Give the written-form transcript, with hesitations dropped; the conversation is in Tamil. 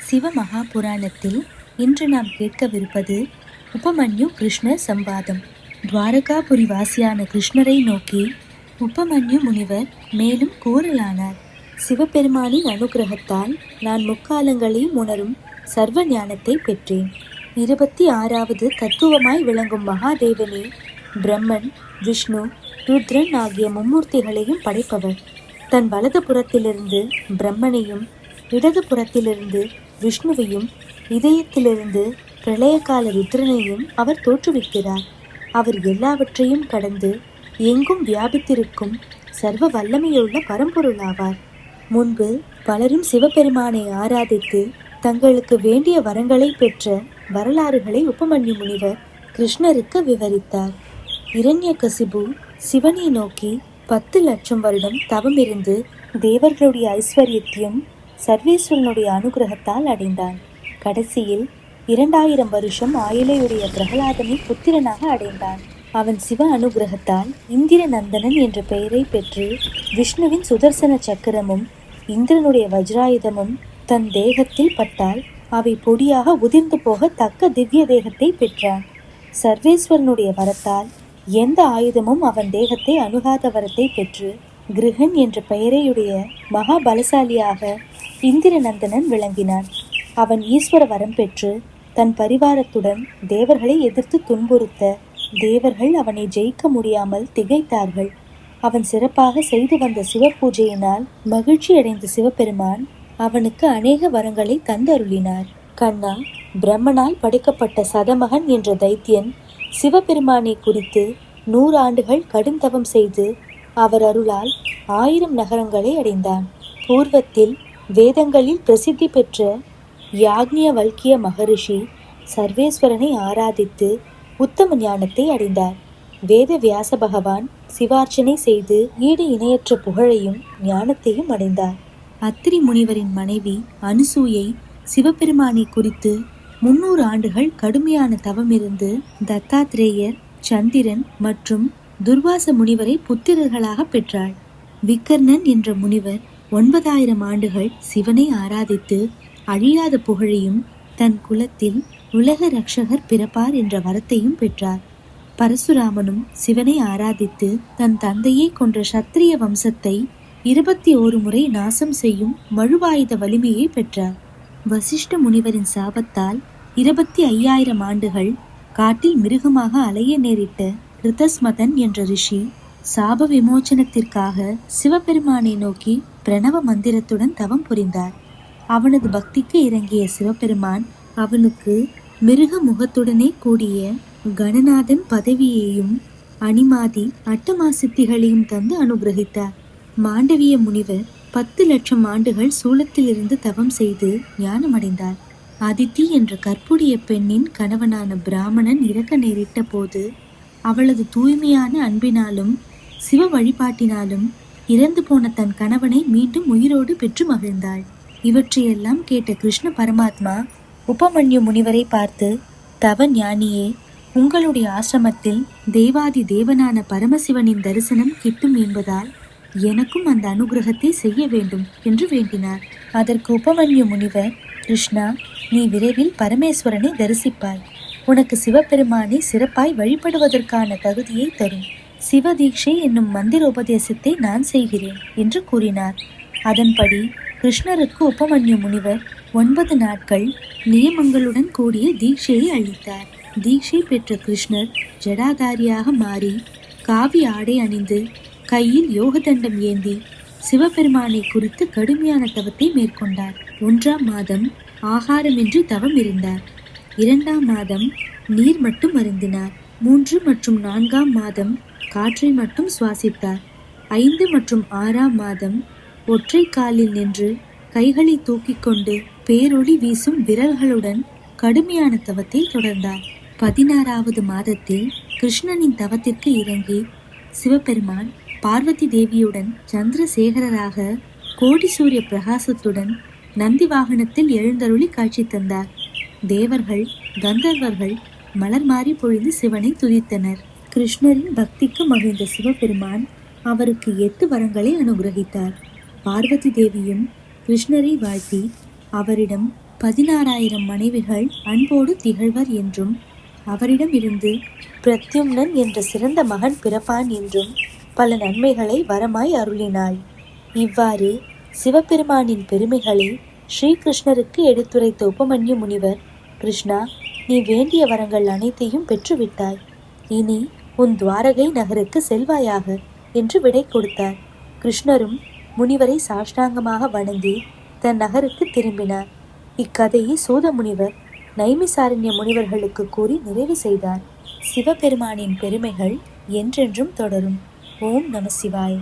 சிவ மகாபுராணத்தில் இன்று நாம் கேட்கவிருப்பது உபமன்யு கிருஷ்ணர் சம்வாதம். துவாரகாபுரி வாசியான கிருஷ்ணரை நோக்கி உபமன்யு முனிவர் மேலும் கூறலானார். சிவபெருமானின் அனுகிரகத்தால் நான் முக்காலங்களையும் உணரும் சர்வ ஞானத்தை பெற்றேன். 26வது தத்துவமாய் விளங்கும் மகாதேவனே பிரம்மன், விஷ்ணு, ருத்ரன் ஆகிய மும்மூர்த்திகளையும் படைப்பவர். தன் வலது புறத்திலிருந்து பிரம்மனையும் இடது புறத்திலிருந்து விஷ்ணுவையும் இதயத்திலிருந்து பிரளயகால ருத்ரனையும் அவர் தோற்றுவிக்கிறார். அவர் எல்லாவற்றையும் கடந்து எங்கும் வியாபித்திருக்கும் சர்வ வல்லமையுள்ள பரம்பொருளாவார். முன்பு பலரும் சிவபெருமானை ஆராதித்து தங்களுக்கு வேண்டிய வரங்களை பெற்ற வரலாறுகளை உபமன்யு முனிவர் கிருஷ்ணருக்கு விவரித்தார். இரண்யகசிபு சிவனை நோக்கி 10 லட்சம் வருடம் தவமிருந்து தேவர்களுடைய ஐஸ்வர்யத்தையும் சர்வேஸ்வரனுடைய அனுகிரகத்தால் அடைந்தான். கடைசியில் 2000 வருஷம் ஆயுளையுடைய பிரகலாதனை புத்திரனாக அடைந்தான். அவன் சிவ அனுகிரகத்தால் இந்திர நந்தனன் என்ற பெயரை பெற்று விஷ்ணுவின் சுதர்சன சக்கரமும் இந்திரனுடைய வஜ்ராயுதமும் தன் தேகத்தில் பட்டால் அவை பொடியாக உதிர்ந்து போக தக்க திவ்ய தேகத்தை பெற்றான். சர்வேஸ்வரனுடைய வரத்தால் எந்த ஆயுதமும் அவன் தேகத்தை அணுகாத வரத்தை பெற்று கிருஹன் என்ற பெயரையுடைய மகா பலசாலியாக இந்திர நந்தனன் விளங்கினான். அவன் ஈஸ்வர வரம் பெற்று தன் பரிவாரத்துடன் தேவர்களை எதிர்த்து துன்புறுத்த தேவர்கள் அவனை ஜெயிக்க முடியாமல் திகைத்தார்கள். அவன் சிறப்பாக செய்து வந்த சிவ பூஜையினால் மகிழ்ச்சி அடைந்த சிவபெருமான் அவனுக்கு அநேக வரங்களை தந்தருளினார். கண்ணா, பிரம்மனால் படைக்கப்பட்ட சதமகன் என்ற தைத்தியன் சிவபெருமானை குறித்து 100 ஆண்டுகள் கடுந்தவம் செய்து அவர் அருளால் 1000 நகரங்களை அடைந்தான். பூர்வத்தில் வேதங்களில் பிரசித்தி பெற்ற யாக்ஞவல்கிய மகரிஷி சர்வேஸ்வரனை ஆராதித்து உத்தம ஞானத்தை அடைந்தார். வேத வியாச பகவான் சிவார்ச்சனை செய்து ஈடு இணையற்ற புகழையும் ஞானத்தையும் அடைந்தார். அத்திரி முனிவரின் மனைவி அனுசூயை சிவபெருமானை குறித்து 300 ஆண்டுகள் கடுமையான தவமிருந்து தத்தாத்ரேயர், சந்திரன் மற்றும் துர்வாச முனிவரை புத்திரர்களாக பெற்றாள். விக்கர்ணன் என்ற முனிவர் 9000 ஆண்டுகள் சிவனை ஆராதித்து அழியாத புகழையும் தன் குலத்தில் உலக ரக்ஷகர் பிறப்பார் என்ற வரத்தையும் பெற்றார். பரசுராமனும் சிவனை ஆராதித்து தன் தந்தையை கொன்ற சத்திரிய வம்சத்தை 21 முறை நாசம் செய்யும் மழுவாயுத வலிமையை பெற்றார். வசிஷ்ட முனிவரின் சாபத்தால் 25,000 ஆண்டுகள் காட்டில் மிருகமாக அலைய நேரிட்ட ரிதஸ்மதன் என்ற ரிஷி சாப விமோச்சனத்திற்காக சிவபெருமானை நோக்கி பிரணவ மந்திரத்துடன் தவம் புரிந்தார். அவனது பக்திக்கு இறங்கிய சிவபெருமான் அவனுக்கு மிருக முகத்துடனே கூடிய கணநாதன் பதவியையும் அனிமாதி அட்டமா சித்திகளையும் தந்து அனுகிரகித்தார். மாண்டவிய முனிவர் 10 லட்சம் ஆண்டுகள் சூலத்திலிருந்து தவம் செய்து ஞானமடைந்தார். அதித்தி என்ற கற்புடைய பெண்ணின் கணவனான பிராமணன் இறக்க நேரிட்ட போது அவளது தூய்மையான அன்பினாலும் சிவ வழிபாட்டினாலும் இறந்து போன தன் கணவனை மீண்டும் உயிரோடு பெற்று மகிழ்ந்தாள். இவற்றையெல்லாம் கேட்ட கிருஷ்ண பரமாத்மா உபமன்யு முனிவரை பார்த்து, தவ ஞானியே, உங்களுடைய ஆசிரமத்தில் தேவாதி தேவனான பரமசிவனின் தரிசனம் கிட்டும் என்பதால் எனக்கும் அந்த அனுகிரகத்தை செய்ய வேண்டும் என்று வேண்டினார். அதற்கு உபமன்யு முனிவர், கிருஷ்ணா, நீ விரைவில் பரமேஸ்வரனை தரிசிப்பாய். உனக்கு சிவபெருமானை சிறப்பாய் வழிபடுவதற்கான தகுதியை தரும் சிவதீட்சை என்னும் மந்திர உபதேசத்தை நான் செய்கிறேன் என்று கூறினார். அதன்படி கிருஷ்ணருக்கு உபமன்யு முனிவர் 9 நாட்கள் நியமங்களுடன் கூடிய தீட்சையை அளித்தார். தீட்சை பெற்ற கிருஷ்ணர் ஜடாதாரியாக மாறி காவி ஆடை அணிந்து கையில் யோகதண்டம் ஏந்தி சிவபெருமானை குறித்து கடுமையான தவத்தை மேற்கொண்டார். 1ஆம் மாதம் ஆகாரமின்றி தவம் இருந்தார். 2ஆம் மாதம் நீர் மட்டும் அருந்தினார். 3 மற்றும் 4ஆம் மாதம் காற்றை மட்டும் சுவாசித்தார். 5 மற்றும் 6ஆம் மாதம் ஒற்றை காலில் நின்று கைகளை தூக்கி கொண்டு பேரொளி வீசும் விரல்களுடன் கடுமையான தவத்தை தொடர்ந்தார். 16வது மாதத்தில் கிருஷ்ணனின் தவத்திற்கு இறங்கி சிவபெருமான் பார்வதி தேவியுடன் சந்திரசேகரராக கோடி சூரிய பிரகாசத்துடன் நந்தி வாகனத்தில் எழுந்தருளி காட்சி தந்தார். தேவர்கள், கந்தர்வர்கள் மலர் மாறி பொழிந்து சிவனை துதித்தனர். கிருஷ்ணரின் பக்திக்கு மகிழ்ந்த சிவபெருமான் அவருக்கு 8 வரங்களை அனுகிரகித்தார். பார்வதி தேவியும் கிருஷ்ணரை வாழ்த்தி அவரிடம் 16,000 மனைவிகள் அன்போடு திகழ்வர் என்றும் அவரிடம் இருந்து பிரத்யும்னன் என்ற சிறந்த மகன் பிறப்பான் என்றும் பல நன்மைகளை வரமாய் அருளினாள். இவ்வாறு சிவபெருமானின் பெருமைகளை ஸ்ரீகிருஷ்ணருக்கு எடுத்துரைத்த உபமன்யு முனிவர், கிருஷ்ணா, நீ வேண்டிய வரங்கள் அனைத்தையும் பெற்றுவிட்டாய். இனி உன் துவாரகை நகருக்கு செல்வாயாக என்று விடை கொடுத்தார். கிருஷ்ணரும் முனிவரை சாஷ்டாங்கமாக வணங்கி தன் நகருக்கு திரும்பினார். இக்கதையை சூத முனிவர் நைமிசாரண்ய முனிவர்களுக்கு கூறி நிறைவு செய்தார். சிவபெருமானின் பெருமைகள் என்றென்றும் தொடரும். ஓம் நம சிவாய.